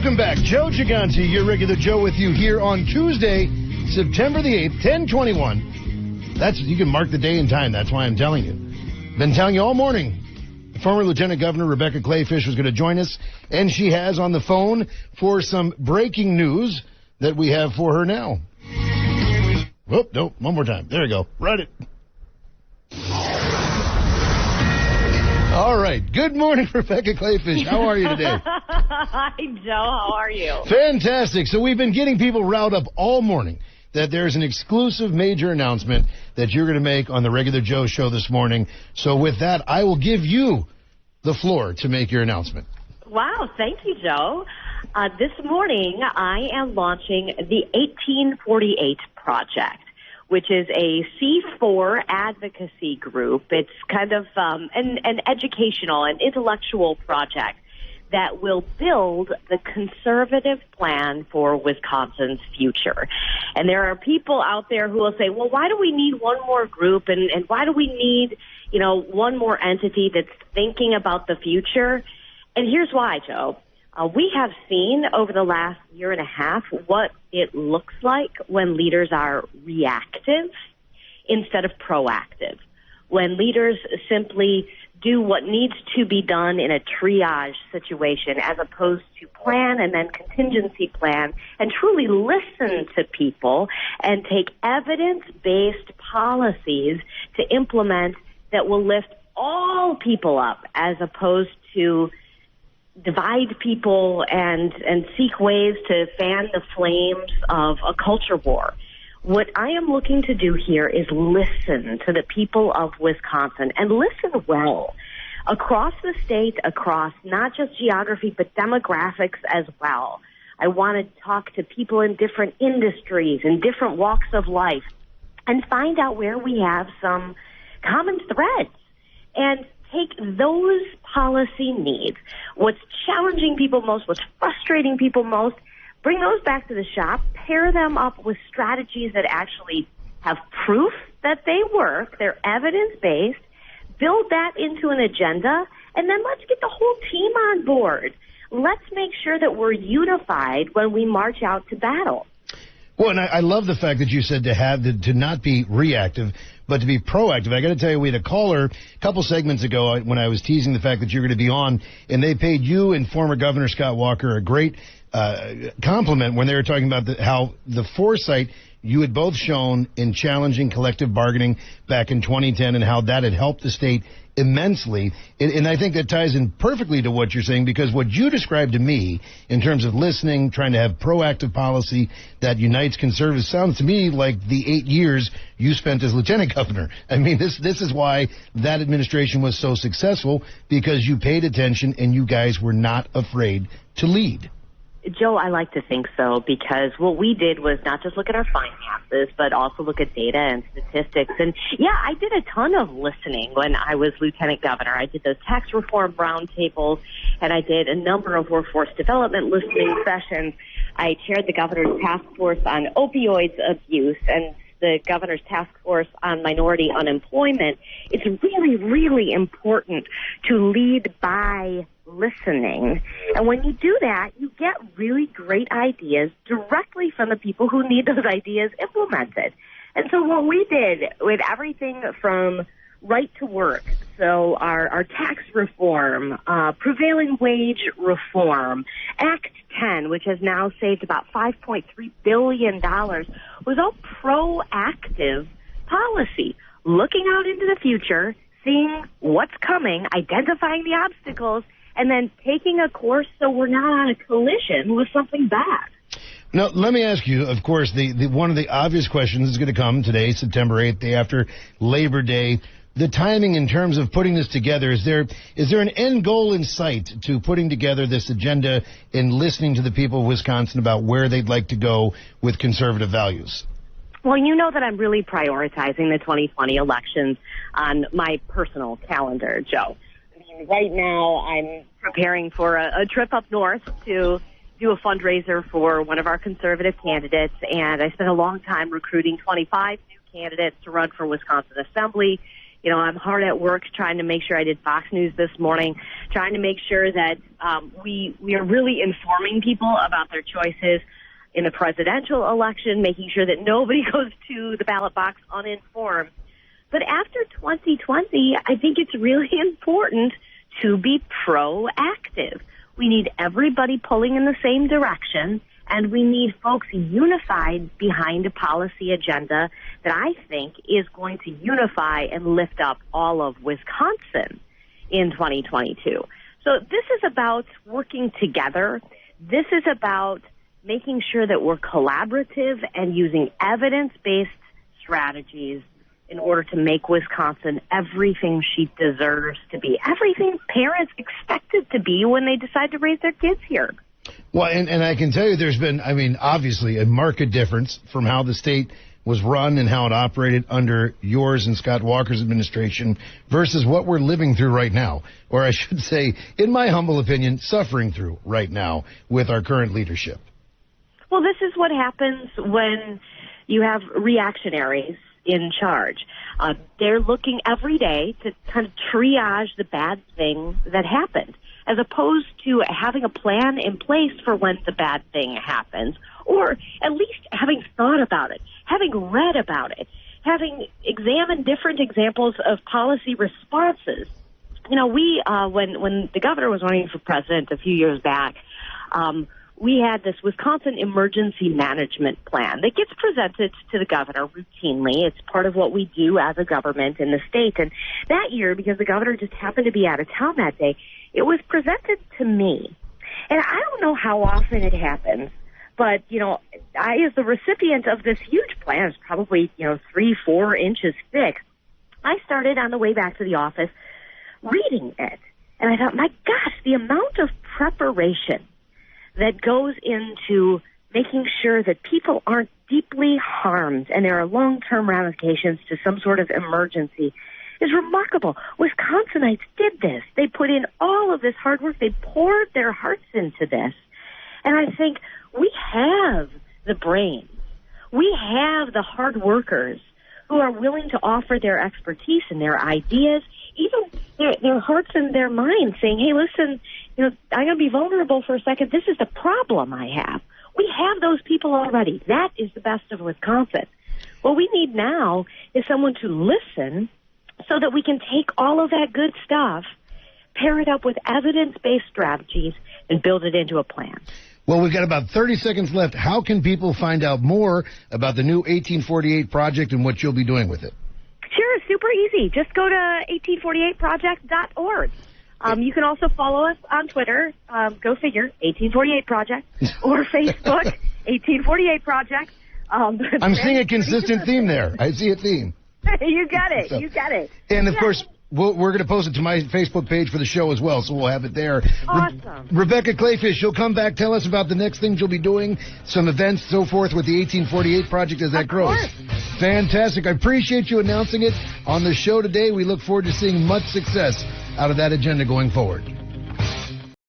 Welcome back. Joe Giganti, your regular Joe, with you here on Tuesday, September the 8th, 10:21. You can mark the day and time. That's why I'm telling you. Been telling you all morning. Former Lieutenant Governor Rebecca Kleefisch was going to join us, and she has on the phone for some breaking news that we have for her now. Whoop, no, one more time. There you go. Write it. All right. Good morning, Rebecca Kleefisch. How are you today? Hi, Joe. How are you? Fantastic. So we've been getting people riled up all morning that there's an exclusive major announcement that you're going to make on the Regular Joe show this morning. So with that, I will give you the floor to make your announcement. Wow. Thank you, Joe. This morning, I am launching the 1848 Project, which is a C4 advocacy group. It's kind of an educational and intellectual project that will build the conservative plan for Wisconsin's future. And there are people out there who will say, well, why do we need one more group and why do we need, one more entity that's thinking about the future? And here's why, Joe. We have seen over the last year and a half what it looks like when leaders are reactive instead of proactive, when leaders simply do what needs to be done in a triage situation as opposed to plan and then contingency plan and truly listen to people and take evidence-based policies to implement that will lift all people up as opposed to divide people and seek ways to fan the flames of a culture war. What I am looking to do here is listen to the people of Wisconsin and listen well across the state, across not just geography, but demographics as well. I want to talk to people in different industries and different walks of life and find out where we have some common threads and take those policy needs, what's challenging people most, what's frustrating people most, bring those back to the shop, pair them up with strategies that actually have proof that they work, they're evidence-based, build that into an agenda, and then let's get the whole team on board. Let's make sure that we're unified when we march out to battle. Well, and I love the fact that you said to not be reactive, but to be proactive. I got to tell you, we had a caller a couple segments ago when I was teasing the fact that you're going to be on, and they paid you and former Governor Scott Walker a great compliment when they were talking about how the foresight you had both shown in challenging collective bargaining back in 2010 and how that had helped the state immensely. And I think that ties in perfectly to what you're saying, because what you described to me in terms of listening, trying to have proactive policy that unites conservatives, sounds to me like the 8 years you spent as lieutenant governor. I mean, this is why that administration was so successful, because you paid attention and you guys were not afraid to lead. Joe, I like to think so, because what we did was not just look at our finances, but also look at data and statistics. And yeah, I did a ton of listening when I was lieutenant governor. I did those tax reform roundtables, and I did a number of workforce development listening sessions. I chaired the governor's task force on opioids abuse and the governor's task force on minority unemployment. It's really, really important to lead by listening. And when you do that, you get really great ideas directly from the people who need those ideas implemented. And so what we did with everything from right to work, so our tax reform, prevailing wage reform, Act 10, which has now saved about $5.3 billion, was all proactive policy, looking out into the future, seeing what's coming, identifying the obstacles, and then taking a course so we're not on a collision with something bad. Now, let me ask you, of course, the one of the obvious questions is going to come today, September 8th, day after Labor Day. The timing in terms of putting this together, is there an end goal in sight to putting together this agenda and listening to the people of Wisconsin about where they'd like to go with conservative values? Well, you know that I'm really prioritizing the 2020 elections on my personal calendar, Joe. Right now, I'm preparing for a trip up north to do a fundraiser for one of our conservative candidates, and I spent a long time recruiting 25 new candidates to run for Wisconsin Assembly. I'm hard at work trying to make sure I did Fox News this morning, trying to make sure that we are really informing people about their choices in the presidential election, making sure that nobody goes to the ballot box uninformed. But after 2020, I think it's really important to be proactive. We need everybody pulling in the same direction, and we need folks unified behind a policy agenda that I think is going to unify and lift up all of Wisconsin in 2022. So this is about working together. This is about making sure that we're collaborative and using evidence-based strategies in order to make Wisconsin everything she deserves to be, everything parents expect it to be when they decide to raise their kids here. Well, and I can tell you there's been, obviously a marked difference from how the state was run and how it operated under yours and Scott Walker's administration versus what we're living through right now, or I should say, in my humble opinion, suffering through right now with our current leadership. Well, this is what happens when you have reactionaries in charge. They're looking every day to kind of triage the bad thing that happened, as opposed to having a plan in place for when the bad thing happens, or at least having thought about it, having read about it, having examined different examples of policy responses. We when the governor was running for president a few years back, we had this Wisconsin Emergency Management Plan that gets presented to the governor routinely. It's part of what we do as a government in the state. And that year, because the governor just happened to be out of town that day, it was presented to me. And I don't know how often it happens, but, I, as the recipient of this huge plan, it's probably, 3-4 inches thick, I started on the way back to the office reading it. And I thought, my gosh, the amount of preparation that goes into making sure that people aren't deeply harmed and there are long-term ramifications to some sort of emergency is remarkable. Wisconsinites did this. They put in all of this hard work. They poured their hearts into this. And I think we have the brains. We have the hard workers who are willing to offer their expertise and their ideas, even their hearts and their minds, saying, hey, listen, I'm going to be vulnerable for a second. This is the problem I have. We have those people already. That is the best of Wisconsin. What we need now is someone to listen so that we can take all of that good stuff, pair it up with evidence-based strategies, and build it into a plan. Well, we've got about 30 seconds left. How can people find out more about the new 1848 project and what you'll be doing with it? Sure, super easy. Just go to 1848project.org. You can also follow us on Twitter, go figure, 1848 Project, or Facebook, 1848 Project. I'm seeing a consistent theme there. I see a theme. You got it. You got it. And, of course, we're going to post it to my Facebook page for the show as well, so we'll have it there. Awesome. Rebecca Kleefisch, you'll come back, tell us about the next things you'll be doing, some events, so forth, with the 1848 Project as that grows. Fantastic. I appreciate you announcing it on the show today. We look forward to seeing much success out of that agenda going forward.